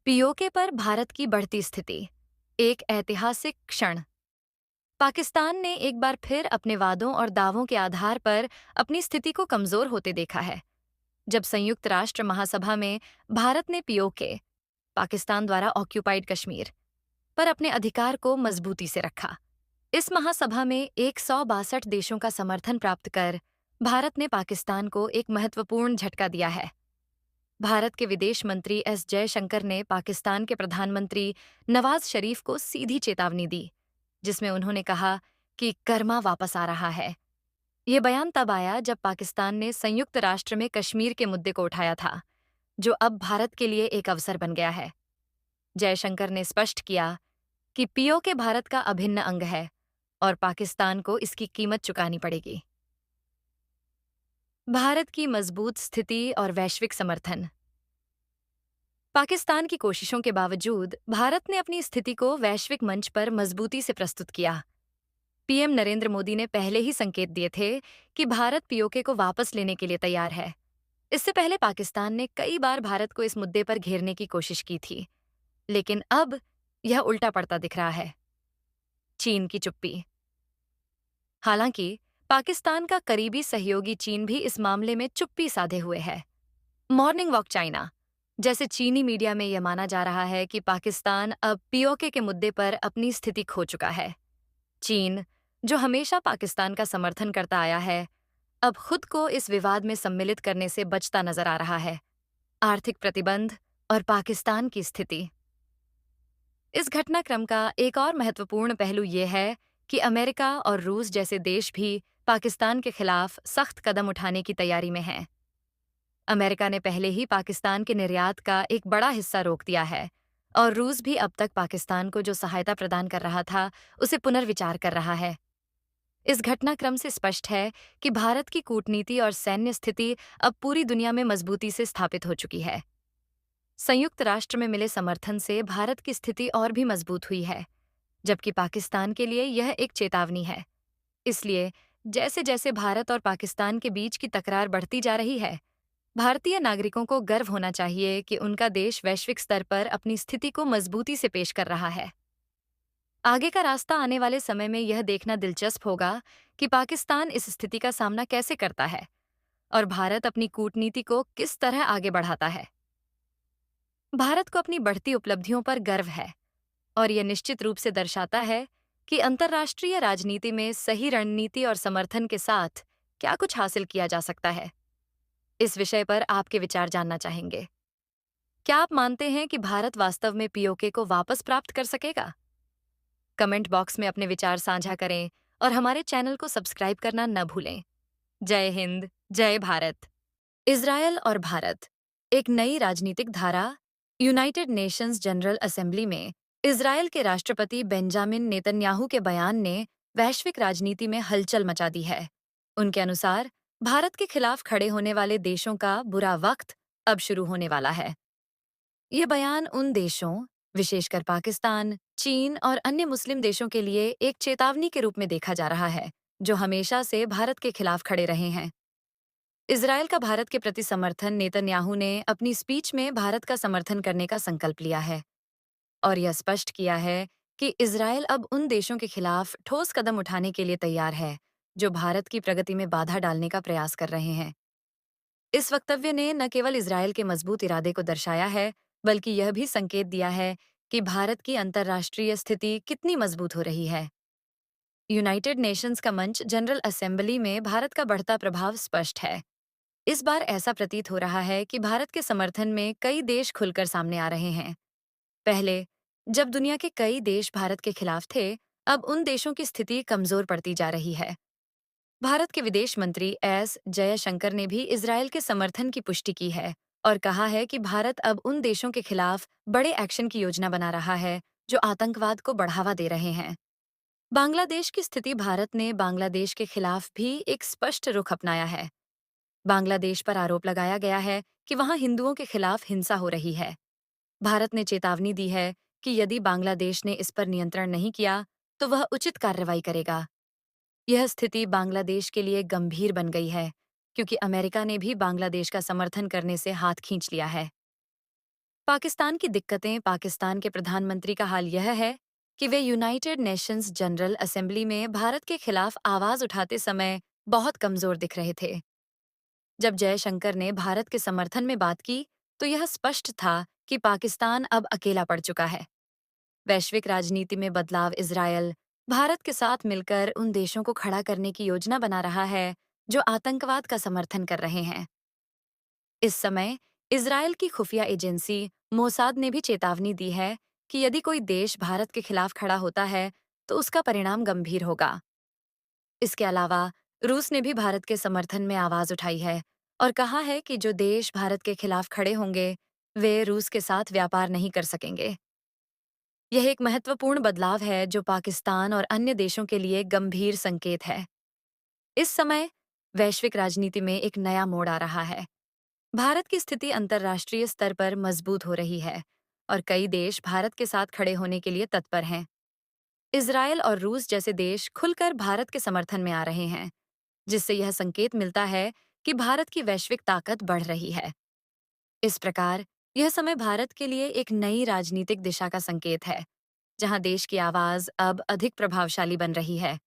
PoK पर भारत की बढ़ती स्थिति। एक ऐतिहासिक क्षण। पाकिस्तान ने एक बार फिर अपने वादों और दावों के आधार पर अपनी स्थिति को कमजोर होते देखा है। जब संयुक्त राष्ट्र महासभा में भारत ने पीओके, पाकिस्तान द्वारा ऑक्यूपाइड कश्मीर, पर अपने अधिकार को मजबूती से रखा। इस महासभा में 162 देशों का समर्थन प्राप्त कर भारत ने पाकिस्तान को एक महत्वपूर्ण झटका दिया है। भारत के विदेश मंत्री एस जयशंकर ने पाकिस्तान के प्रधानमंत्री नवाज शरीफ को सीधी चेतावनी दी, जिसमें उन्होंने कहा कि कर्मा वापस आ रहा है। ये बयान तब आया जब पाकिस्तान ने संयुक्त राष्ट्र में कश्मीर के मुद्दे को उठाया था, जो अब भारत के लिए एक अवसर बन गया है। जयशंकर ने स्पष्ट किया कि पीओके भारत का अभिन्न अंग है और पाकिस्तान को इसकी कीमत चुकानी पड़ेगी। भारत की मजबूत स्थिति और वैश्विक समर्थन। पाकिस्तान की कोशिशों के बावजूद भारत ने अपनी स्थिति को वैश्विक मंच पर मजबूती से प्रस्तुत किया। पीएम नरेंद्र मोदी ने पहले ही संकेत दिए थे कि भारत पीओके को वापस लेने के लिए तैयार है। इससे पहले पाकिस्तान ने कई बार भारत को इस मुद्दे पर घेरने की कोशिश की थी, लेकिन अब यह उल्टा पड़ता दिख रहा है। चीन की चुप्पी। हालांकि पाकिस्तान का करीबी सहयोगी चीन भी इस मामले में चुप्पी साधे हुए है। मॉर्निंग वॉक चाइना जैसे चीनी मीडिया में यह माना जा रहा है कि पाकिस्तान अब पीओके के मुद्दे पर अपनी स्थिति खो चुका है। चीन, जो हमेशा पाकिस्तान का समर्थन करता आया है, अब खुद को इस विवाद में सम्मिलित करने से बचता नजर आ रहा है। आर्थिक प्रतिबंध और पाकिस्तान की स्थिति। इस घटनाक्रम का एक और महत्वपूर्ण पहलू यह है कि अमेरिका और रूस जैसे देश भी पाकिस्तान के खिलाफ सख्त कदम उठाने की तैयारी में हैं। अमेरिका ने पहले ही पाकिस्तान के निर्यात का एक बड़ा हिस्सा रोक दिया है और रूस भी अब तक पाकिस्तान को जो सहायता प्रदान कर रहा था, उसे पुनर्विचार कर रहा है। इस घटनाक्रम से स्पष्ट है कि भारत की कूटनीति और सैन्य स्थिति अब पूरी दुनिया में मजबूती से स्थापित हो चुकी है। संयुक्त राष्ट्र में मिले समर्थन से भारत की स्थिति और भी मजबूत हुई है, जबकि पाकिस्तान के लिए यह एक चेतावनी है। इसलिए जैसे जैसे भारत और पाकिस्तान के बीच की तकरार बढ़ती जा रही है, भारतीय नागरिकों को गर्व होना चाहिए कि उनका देश वैश्विक स्तर पर अपनी स्थिति को मजबूती से पेश कर रहा है। आगे का रास्ता आने वाले समय में यह देखना दिलचस्प होगा कि पाकिस्तान इस स्थिति का सामना कैसे करता है और भारत अपनी कूटनीति को किस तरह आगे बढ़ाता है। भारत को अपनी बढ़ती उपलब्धियों पर गर्व है और यह निश्चित रूप से दर्शाता है कि अंतर्राष्ट्रीय राजनीति में सही रणनीति और समर्थन के साथ क्या कुछ हासिल किया जा सकता है। इस विषय पर आपके विचार जानना चाहेंगे। क्या आप मानते हैं कि भारत वास्तव में पीओके को वापस प्राप्त कर सकेगा? कमेंट बॉक्स में अपने विचार साझा करें और हमारे चैनल को सब्सक्राइब करना न भूलें। जय हिंद, जय भारत। इजरायल और भारत। एक नई राजनीतिक धारा। यूनाइटेड नेशंस जनरल असेंबली में इजरायल के राष्ट्रपति बेंजामिन नेतन्याहू के बयान ने वैश्विक राजनीति में हलचल मचा दी है। उनके अनुसार भारत के खिलाफ खड़े होने वाले देशों का बुरा वक्त अब शुरू होने वाला है। ये बयान उन देशों, विशेषकर पाकिस्तान, चीन और अन्य मुस्लिम देशों के लिए एक चेतावनी के रूप में देखा जा रहा है, जो हमेशा से भारत के खिलाफ खड़े रहे हैं। इजरायल का भारत के प्रति समर्थन। नेतन्याहू ने अपनी स्पीच में भारत का समर्थन करने का संकल्प लिया है और यह स्पष्ट किया है कि इजरायल अब उन देशों के खिलाफ ठोस कदम उठाने के लिए तैयार है, जो भारत की प्रगति में बाधा डालने का प्रयास कर रहे हैं। इस वक्तव्य ने न केवल इजरायल के मजबूत इरादे को दर्शाया है, बल्कि यह भी संकेत दिया है कि भारत की अंतर्राष्ट्रीय स्थिति कितनी मजबूत हो रही है। यूनाइटेड नेशंस का मंच जनरल असेंबली में भारत का बढ़ता प्रभाव स्पष्ट है। इस बार ऐसा प्रतीत हो रहा है कि भारत के समर्थन में कई देश खुलकर सामने आ रहे हैं। पहले, जब दुनिया के कई देश भारत के खिलाफ थे, अब उन देशों की स्थिति कमजोर पड़ती जा रही है। भारत के विदेश मंत्री एस जयशंकर ने भी इजरायल के समर्थन की पुष्टि की है और कहा है कि भारत अब उन देशों के खिलाफ बड़े एक्शन की योजना बना रहा है, जो आतंकवाद को बढ़ावा दे रहे हैं। बांग्लादेश की स्थिति। भारत ने बांग्लादेश के खिलाफ भी एक स्पष्ट रुख अपनाया है। बांग्लादेश पर आरोप लगाया गया है कि वहां हिंदुओं के खिलाफ हिंसा हो रही है। भारत ने चेतावनी दी है कि यदि बांग्लादेश ने इस पर नियंत्रण नहीं किया, तो वह उचित कार्रवाई करेगा। यह स्थिति बांग्लादेश के लिए गंभीर बन गई है, क्योंकि अमेरिका ने भी बांग्लादेश का समर्थन करने से हाथ खींच लिया है। पाकिस्तान की दिक्कतें। पाकिस्तान के प्रधानमंत्री का हाल यह है कि वे यूनाइटेड नेशंस जनरल असेंबली में भारत के खिलाफ आवाज उठाते समय बहुत कमजोर दिख रहे थे। जब जयशंकर ने भारत के समर्थन में बात की, तो यह स्पष्ट था कि पाकिस्तान अब अकेला पड़ चुका है। वैश्विक राजनीति में बदलाव। इजरायल भारत के साथ मिलकर उन देशों को खड़ा करने की योजना बना रहा है जो आतंकवाद का समर्थन कर रहे हैं। इस समय इजरायल की खुफिया एजेंसी मोसाद ने भी चेतावनी दी है कि यदि कोई देश भारत के खिलाफ खड़ा होता है तो उसका परिणाम गंभीर होगा। इसके अलावा रूस ने भी भारत के समर्थन में आवाज उठाई है और कहा है कि जो देश भारत के खिलाफ खड़े होंगे वे रूस के साथ व्यापार नहीं कर सकेंगे। यह एक महत्वपूर्ण बदलाव है जो पाकिस्तान और अन्य देशों के लिए गंभीर संकेत है। इस समय वैश्विक राजनीति में एक नया मोड़ आ रहा है। भारत की स्थिति अंतर्राष्ट्रीय स्तर पर मजबूत हो रही है और कई देश भारत के साथ खड़े होने के लिए तत्पर हैं। इजरायल और रूस जैसे देश खुलकर भारत के समर्थन में आ रहे हैं, जिससे यह संकेत मिलता है कि भारत की वैश्विक ताकत बढ़ रही है। इस प्रकार यह समय भारत के लिए एक नई राजनीतिक दिशा का संकेत है, जहां देश की आवाज अब अधिक प्रभावशाली बन रही है।